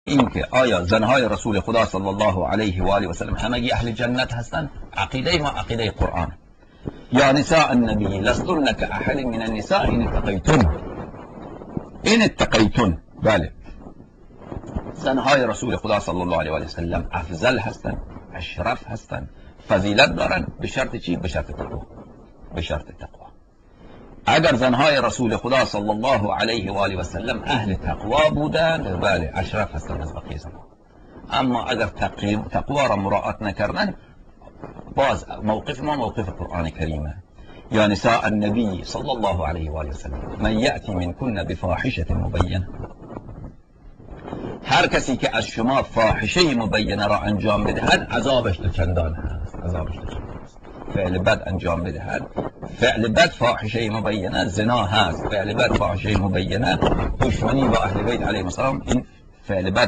اینکه آیا زنهای رسول خدا صلی الله علیه و آله و سلم همگی اهل جنت هستند، عقیده ما عقیده قرآن. یا نساء النبی لستن کاحد من النساء این اتقیتن. بله، زنهای رسول خدا صلی الله علیه و سلم افضل هستند، اشرف هستند، فضیلت دارند. به شرط چی؟ به شرط تقوا. به شرط تقوا. اگر زنهای رسول خدا صلی الله علیه و آله و سلم اهل تقوا بودند، بله اشرف هستند از بقیه زنها. اما اگر تقوا را مراعات نکردند، باز موقف ما موقف قرآن کریمه. یا نساء النبی صلی الله علیه و آله و سلم من یأتی منکن بفاحشه مبینه، هر کسی که از شما فاحشه مبینه را انجام بدهد عذابش چندان هست. عذابش چندان هست. فعل بد انجام بدهد، فعل بد فاحشه مبینه زنا هست، فعل بد فاحشه مبینه دشمنی با اهل بیت علیهم السلام، این فعل بد